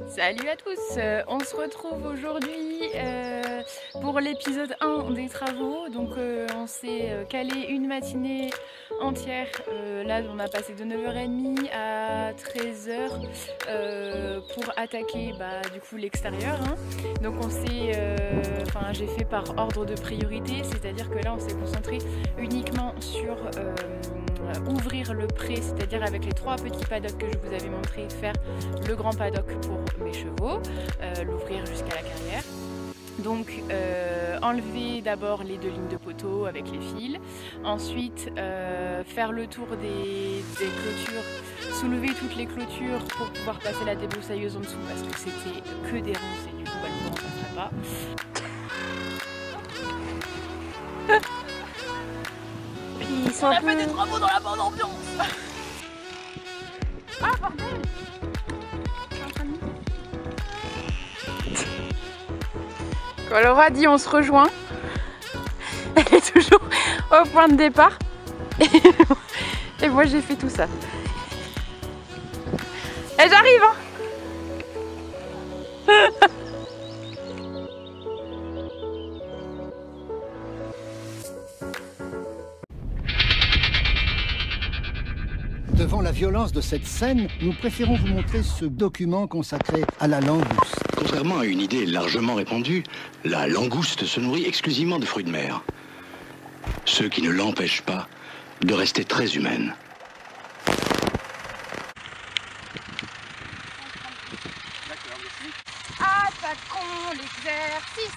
Salut à tous, on se retrouve aujourd'hui pour l'épisode 1 des travaux. Donc on s'est calé une matinée entière, là on a passé de 9h30 à 13h pour attaquer du coup l'extérieur, hein. Donc on s'est, j'ai fait par ordre de priorité, c'est-à-dire que là on s'est concentré uniquement sur ouvrir le pré, c'est-à-dire avec les 3 petits paddocks que je vous avais montré, faire le grand paddock pour mes chevaux, l'ouvrir jusqu'à la carrière. Donc enlever d'abord les 2 lignes de poteau avec les fils, ensuite faire le tour des clôtures, soulever toutes les clôtures pour pouvoir passer la débroussailleuse en dessous parce que c'était que des ronces et du coup le courant ne passerait pas. On a fait des travaux dans la bonne ambiance. Ah bordel! Quand Laura dit on se rejoint, elle est toujours au point de départ. Et moi j'ai fait tout ça. Et j'arrive, hein. Devant la violence de cette scène, nous préférons vous montrer ce document consacré à la langouste. Contrairement à une idée largement répandue, la langouste se nourrit exclusivement de fruits de mer. Ce qui ne l'empêche pas de rester très humaine. Attaquons l'exercice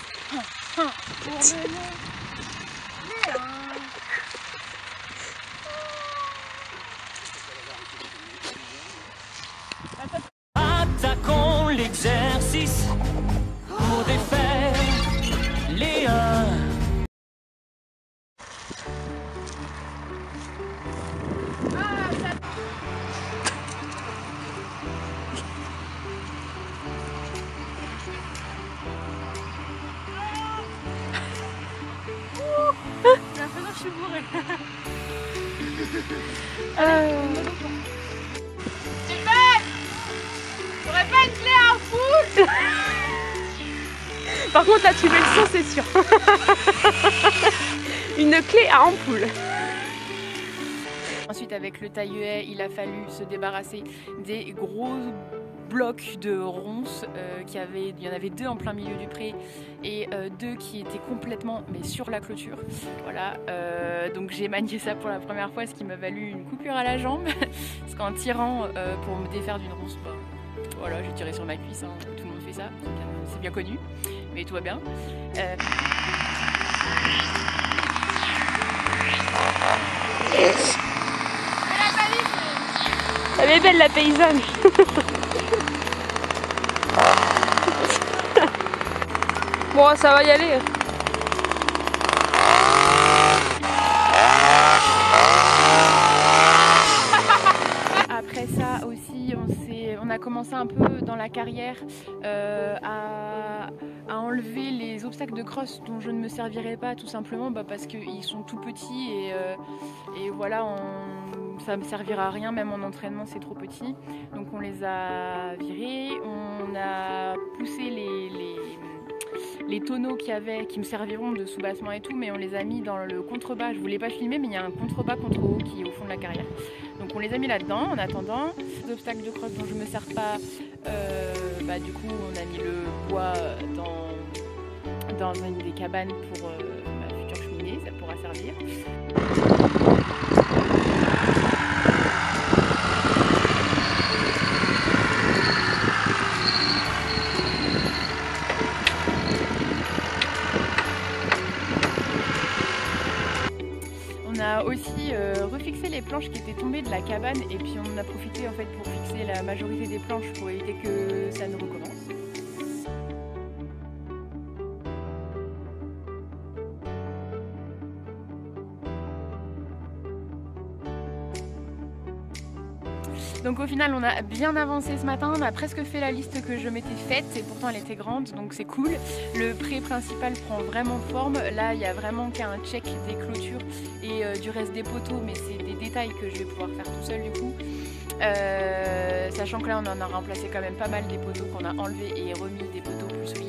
pour mener les Attaquons l'exercice pour défaire les 1. je suis bourrée. J'aurais pas une clé à ampoule. Par contre là tu mets le son, c'est sûr. Une clé à ampoule. Ensuite avec le taille-haie, il a fallu se débarrasser des gros blocs de ronces, il y en avait 2 en plein milieu du pré et 2 qui étaient complètement sur la clôture. Voilà, donc j'ai manié ça pour la première fois, ce qui m'a valu une coupure à la jambe parce qu'en tirant pour me défaire d'une ronce, voilà, j'ai tiré sur ma cuisse, hein. Tout le monde fait ça, c'est bien connu, mais tout va bien. Elle est belle la paysanne. Bon, ça va y aller. Après ça aussi, on a commencé un peu dans la carrière à enlever les obstacles de crosse dont je ne me servirai pas, tout simplement parce qu'ils sont tout petits et voilà, ça me servira à rien, même en entraînement c'est trop petit. Donc on les a virés, on a poussé les tonneaux qu'il y avait qui me serviront de sous-bassement et tout, mais on les a mis dans le contrebas. Je voulais pas filmer, mais il y a un contrebas contre haut qui est au fond de la carrière. Donc on les a mis là-dedans en attendant. Les obstacles de crosse dont je me sers pas, du coup on a mis le bois dans une des cabanes pour ma future cheminée, ça pourra servir. On a aussi refixé les planches qui étaient tombées de la cabane et puis on en a profité en fait pour fixer la majorité des planches pour éviter que ça ne recommence. Donc au final on a bien avancé ce matin, on a presque fait la liste que je m'étais faite et pourtant elle était grande donc c'est cool. Le pré principal prend vraiment forme, là il y a vraiment qu'un check des clôtures et du reste des poteaux mais c'est des détails que je vais pouvoir faire tout seul du coup. Sachant que là on en a remplacé quand même pas mal des poteaux qu'on a enlevés et remis des poteaux plus solides.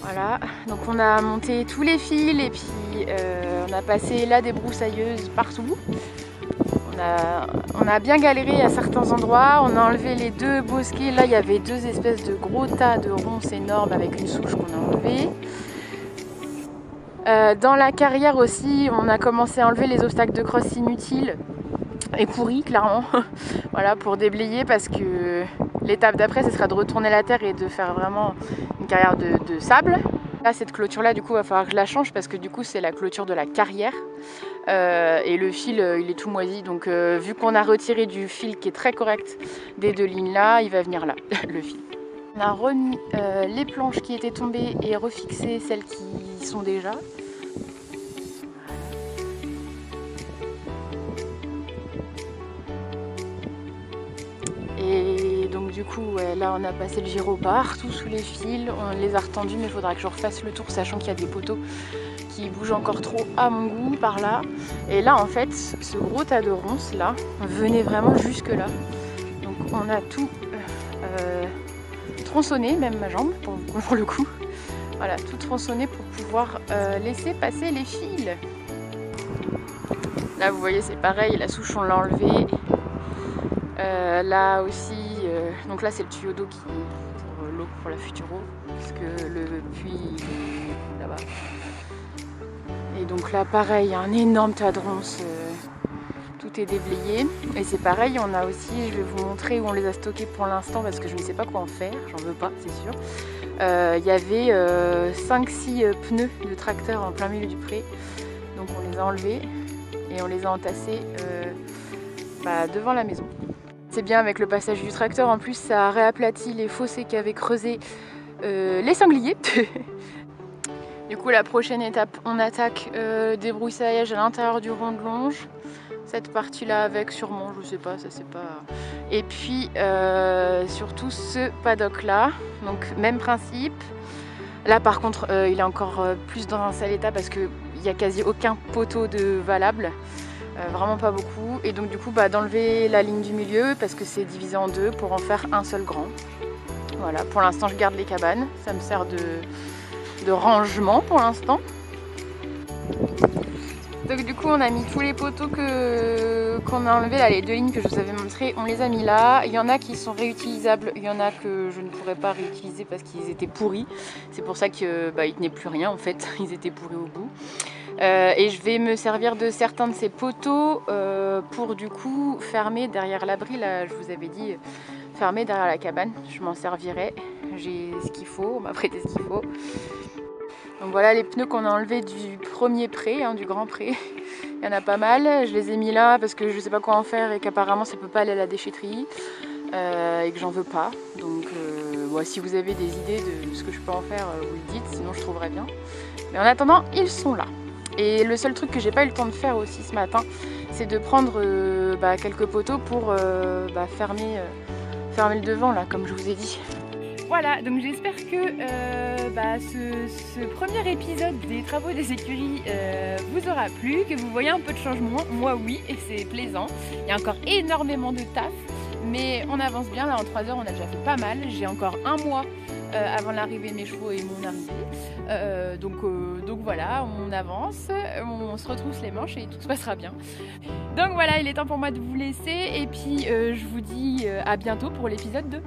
Voilà, donc on a monté tous les fils et puis on a passé là des broussailleuses partout. On a bien galéré à certains endroits, on a enlevé les 2 bosquets. Là il y avait 2 espèces de gros tas de ronces énormes avec une souche qu'on a enlevée. Dans la carrière aussi, on a commencé à enlever les obstacles de crosse inutiles et pourris clairement. Voilà, pour déblayer, parce que l'étape d'après ce sera de retourner la terre et de faire vraiment une carrière de sable. Là cette clôture là du coup va falloir que je la change parce que du coup c'est la clôture de la carrière et le fil il est tout moisi, donc vu qu'on a retiré du fil qui est très correct des 2 lignes là, il va venir là le fil. On a remis les planches qui étaient tombées et refixé celles qui sont déjà. Et donc du coup ouais, là on a passé le gyro partout sous les fils, on les a retendus, mais il faudra que je refasse le tour sachant qu'il y a des poteaux qui bougent encore trop à mon goût par là. Et là en fait ce gros tas de ronces là venait vraiment jusque là, donc on a tout tronçonné, même ma jambe pour le coup. Voilà, tout tronçonné pour pouvoir laisser passer les fils. Là vous voyez c'est pareil, la souche on l'a enlevée. Là aussi, donc là c'est le tuyau d'eau pour l'eau pour la Futuro, puisque le puits est là-bas. Et donc là pareil, un énorme tas de ronces, tout est déblayé. Et c'est pareil, on a aussi, je vais vous montrer où on les a stockés pour l'instant parce que je ne sais pas quoi en faire, j'en veux pas c'est sûr. Il y avait 5-6 pneus de tracteur en plein milieu du pré, donc on les a enlevés et on les a entassés devant la maison. C'est bien avec le passage du tracteur, en plus ça a réaplati les fossés qu'avaient creusés les sangliers. Du coup la prochaine étape, on attaque des broussailles à l'intérieur du rond de longe. Cette partie là avec sûrement, je sais pas, ça c'est pas... Et puis surtout ce paddock là, donc même principe. Là par contre il est encore plus dans un sale état parce qu'il n'y a quasi aucun poteau de valable. Vraiment pas beaucoup, et donc du coup d'enlever la ligne du milieu parce que c'est divisé en 2 pour en faire un seul grand. Voilà, pour l'instant je garde les cabanes, ça me sert de rangement pour l'instant. Donc du coup on a mis tous les poteaux qu'on a enlevés là, les 2 lignes que je vous avais montrées, on les a mis là. Il y en a qui sont réutilisables, il y en a que je ne pourrais pas réutiliser parce qu'ils étaient pourris. C'est pour ça qu'ils tenaient plus rien en fait, ils étaient pourris au bout. Et je vais me servir de certains de ces poteaux pour du coup fermer derrière l'abri. Là je vous avais dit fermer derrière la cabane, je m'en servirai, j'ai ce qu'il faut, on m'a prêté ce qu'il faut. Donc voilà les pneus qu'on a enlevés du premier pré, du grand pré. Il y en a pas mal, je les ai mis là parce que je sais pas quoi en faire et qu'apparemment ça peut pas aller à la déchetterie et que j'en veux pas. Donc si vous avez des idées de ce que je peux en faire, vous le dites, sinon je trouverai bien. Mais en attendant, ils sont là. Et le seul truc que j'ai pas eu le temps de faire aussi ce matin, c'est de prendre quelques poteaux pour fermer le devant là, comme je vous ai dit. Voilà, donc j'espère que ce premier épisode des travaux des écuries vous aura plu, que vous voyez un peu de changement. Moi oui, et c'est plaisant. Il y a encore énormément de taf, mais on avance bien. Là en 3 heures on a déjà fait pas mal. J'ai encore un mois avant l'arrivée de mes chevaux et mon arrivée. Donc voilà, on avance, on se retrousse les manches et tout se passera bien. Donc voilà, il est temps pour moi de vous laisser et puis je vous dis à bientôt pour l'épisode 2.